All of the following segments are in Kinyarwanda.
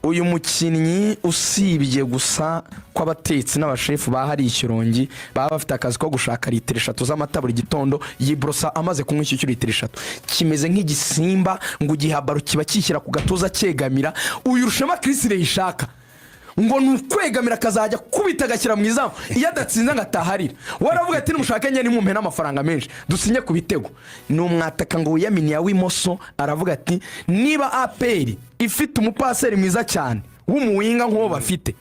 uyu mukinnyi usibye gusa kw'abatetsi n'abashefu bahari Ishyorongi baba bafite akazi ko gushaka litiro 3 z'amata buri gitondo, yibrosa amaze kunywa icyo litiro 3, kimeze nk'igisimba ngo gihabaro kiba kishyira ku gatuza cyegamira. Uyu Rushema Chris yishaka ngo nukwegamira kazajya kubita gashyira mu izamu, iyo adatsinze ngataharira. Waravuga ati nimushake nye nimumpe n'amafaranga menshi dusinye ku bitego. Ni umwataka ngo Yamini ya Wimoso aravuga ati niba APR ifite umupaseri mwiza cyane w'umuwinga nk'uwo bafite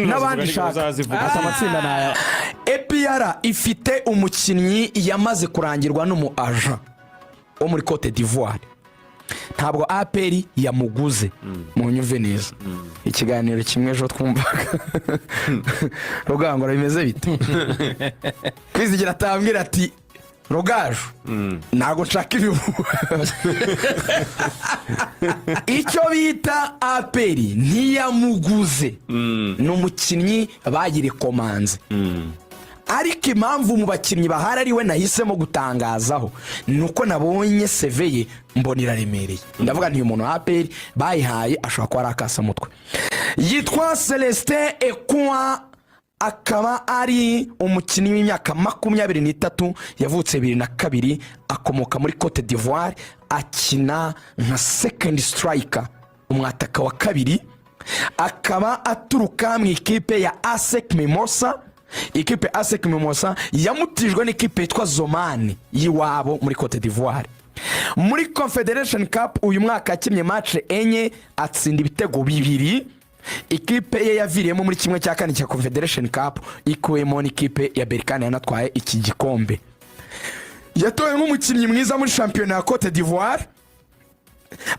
n'abandi shaka amatsinda naya. APR ifite umukinnyi yamaze kurangirwa n'umuaja wo muri Cote d'Ivoire, ntabwo APR yamuguze. Mu nyuve neza ikiganiro kimwe ejo twumvaga Rugangora bimeze bite kwizigira atambwira ati Rogaju ntago nshaka ibi icyo bita APR ntiyamuguze, ni umukinnyi bagire komanze. Ariko impamvu mu bakinnyi bahari ari we nahisemo gutangazaho nuko nabonye CV ye mbona iraremereye. Ndavuga nti uyu muntu APR bayihaye ashobora kuba ari akasamutwe. Yitwa Celestin Ekwa, akaba ari umukinnyi w'imyaka 23, yavutse 2002, akomoka muri Cote d'Ivoire, akina nka second striker, umwataka wa kabiri, akaba aturuka mu ikipe ya ASEC Mimosa. Ikipe ASEC Mimosa yamutijwe n'ikipe yitwa Zomani yiwabo muri Cote d'Ivoire. Muri Confederation Cup uyu mwaka yakinnye match enye, atsinda ibitego 2. Ikipe ye yaviriyemo muri kimwe cya kane cya Confederation Cup, ikuyemo n'ikipe ya Berkane yanatwaye iki gikombe. Yatowe nk'umukinnyi mwiza muri shampiyona ya Cote d'Ivoire,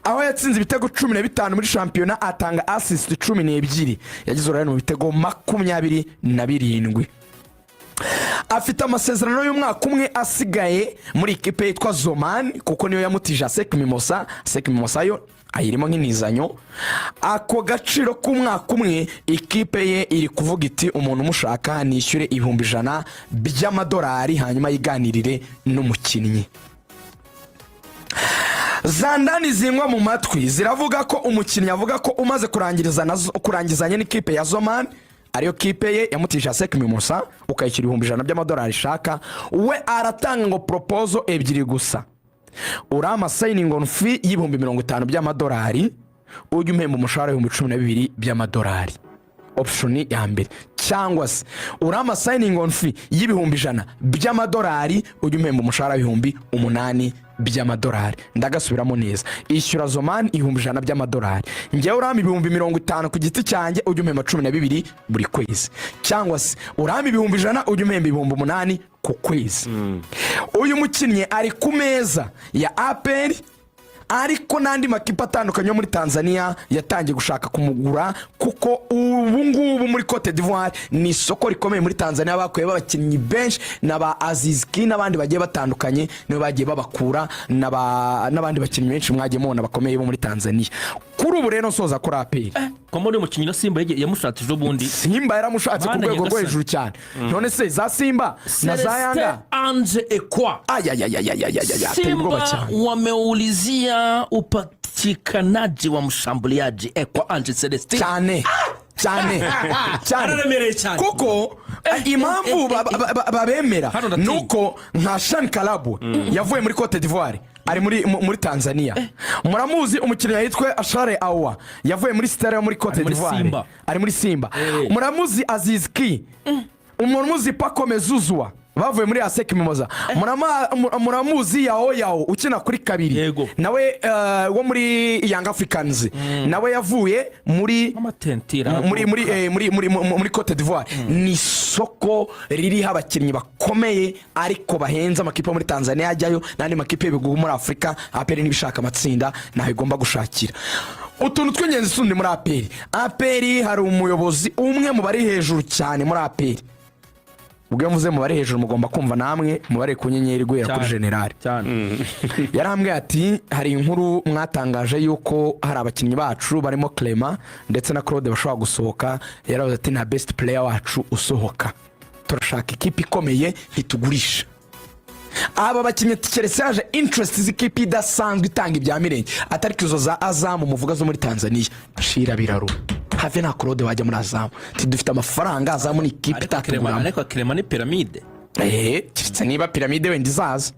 aho yatsinze ibitego 15 muri shampiyona, atanga assist 12, yagize uruhare mu bitego 27. Afite amasezerano y'umwaka umwe asigaye muri ikipe yitwa Zoman, kuko niyo yamutije ASEC Mimosa. ASEC Mimosa yo ayirimo nk'inizanyo. Ako gaciro k'umwaka umwe ikipe ye iri kuvuga iti umuntu umushaka nishyure $100,000 hanyuma yiganirire n'umukinnyi. Zandani zingwa mu matwi ziravuga ko umukinnyi avuga ko umaze kurangizanya n'ikipe ya Zoman, ariyo kipe ye yamutije ASEC Mimosa, ukayishyura $100,000 shaka, we aratanga ngo proposal 2 gusa. Urama signing on fee $50,000, ujye umpemba umushahara $12,000. Option ya mbere. Cyangwa se urama signing on fee $100,000, ujye umpemba umushahara $8,000. Ndagasubiramo neza, ishyura Zoman $100,000, njye urama $50,000 ku giti cyanjye, ujye umpemba 12 buri kwezi. Cyangwa se urama $100,000, ujye umpemba $8,000 ku kwezi. Uyu mukinnyi ari ku meza ya APR, ariko nandi makipe atandukanye muri Tanzania yatangiye gushaka kumugura, kuko ubu ngubu muri Cote d'Ivoire ni isoko rikomeye muri Tanzania. Bakoye babakinnyi benshi n'aba Aziz Ki n'abandi bagiye batandukanye, nibo bagiye babakura n'abandi bakinnyi benshi mwagiye mubona bakomeye bo muri Tanzania. Kuri ubu rero nsoza kuri APR ko muri umukinnyi na Simba yamushatije ubundi. Simba yaramushatse ku rwego rwo hejuru cyane. None se za Simba na za Yanga Anje Ekwa Simba wameulizia upatikanaji wa mshambuliaji Ekwa Anje Celestin cyane kuko impamvu babemera nuko nka Shan Kalabu yavuye muri Cote d'Ivoire, ari muri Tanzania. Muramuzi umukinnyi yitwa Ashare Awa yavuye muri Stella muri Cote d'Ivoire, ari muri Simba. Muramuzi Aziz Ki, muramuzi Paco Mezuzwa bavuye muri ASEC Mimosa. Muramuzi Yao ukina kuri kabiri, nawe wo muri Young Africans, nawe yavuye muri Cote d'Ivoire. Ni soko ririho abakinnyi bakomeye ariko bahenza amakipe muri Tanzania ajyayo n'andi makipe y'ibihugu muri Afrika. APR nibishaka amatsinda naho igomba gushakira utuntu tw'ingenzi sundi muri APR. APR hari umuyobozi umwe mu bari hejuru cyane muri APR. Ubwo mvuze mu bari hejuru mugomba kumva namwe mu bari ku nyenyeri guhera kuri general. Yarambwiye ati hari inkuru mwatangaje yuko hari abakinnyi bacu barimo Clement ndetse na Claude bashobora gusohoka. Yaravuze ati na best player wacu usohoka, turashaka ikipe ikomeye ntitugurisha. aba bakinnyi keretse yaje interest z'ikipe idasanzwe itanga ibya mirenge atari kizo za Azam muvuga zo muri Tanzania shira biraru have na Claude wajya muri Azam dufite amafaranga Azam ni ikipe itatugura ariko Clement ni pyramide kiretse niba piramide wenda izaza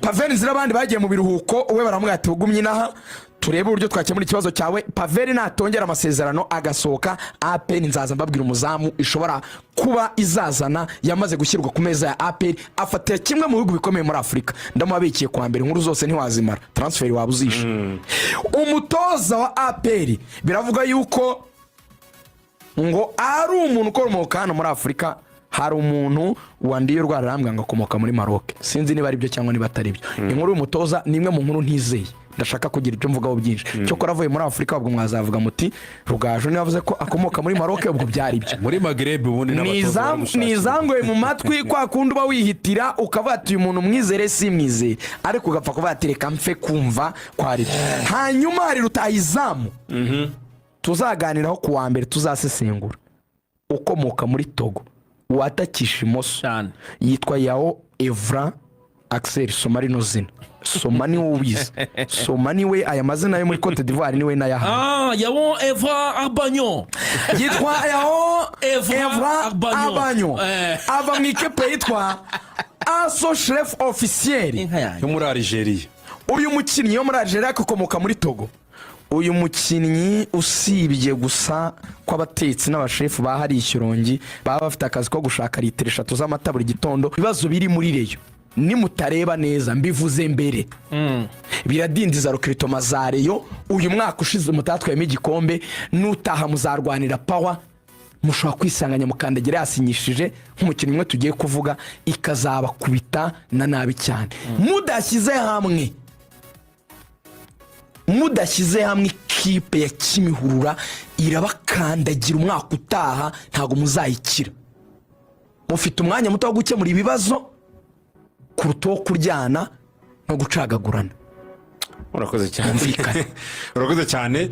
Paveri zirabandi bagiye mu biruhuko we baramubwira ati ugumye naha turebe uburyo twakemura ikibazo cyawe. Paveri natongera amasezerano agasohoka APR nzaza mbabwira umuzamu ishobora kuba izazana yamaze gushyirwa ku meza ya APR afatira kimwe mu bihugu bikomeye muri Afrika. Ndamubabikiye kwa mbere inkuru zose ntiwazimara transfer wabuzisha umutoza wa APR biravuga yuko ngo ari umuntu ukomoka hano muri Afrika. Hari umuntu wandiye urwara rambwa ngo akomoka muri Maroc sinzi niba ari byo cyangwa niba atari byo. Inkuru y'umutoza ni imwe mu nkuru ntizeye ndashaka kugira ibyo mvugaho byinshi cyo koravuye muri Afrika ubwo mwazavuga muti Rugaju ni yavuze ko akomoka muri Maroc ubwo byari byo muri Maghreb ubundi n'abatoza nizangoye mu matwi kwa kundi uba wihitira ukava ati uyu muntu mwizere si mwizere ariko ugapfa kuva ati reka mfe kumva kwari hanyuma hari Rutahizamu tuzaganiraho ku wa mbere tuzasesengura ukomoka muri Togo watakisha imoso yitwa Yao Evra Axel Somari no zina Somani ubizi Somani we aya mazina yo muri Cote d'Ivoire niwe nayaha Yao Evra Abanyo yitwa Yao Evra Abanyo ava mu ikipe yitwa Aso Chef Officiel yo muri Algeria. Uyu mukinnyi yo muri Algeria akomoka muri Togo. Uyu mukinnyi usibye gusa kw'abatetsi n'abashefu bahari Ishyorongi baba bafite akazi ko gushaka litiro 3 z'amata buri gitondo. Ibibazo biri muri reyo ni mutareba neza mbivuze mbere biradindiza recruitment za reyo. Uyu mwaka ushize mutatwayemo igikombe nutaha muzarwanira power mushobora kwisanganya mukandagera yasinyishije nk'umukinnyi umwe tugiye kuvuga ikazaba kubita na nabi cyane. Mudashyize hamwe ikipe ya Kimihurura irabakandagira umwaka utaha ntago muzayikira. Mufite umwanya muto wo gukemura ibibazo kuruto kuryana no gucagagurana. Urakoze cyane.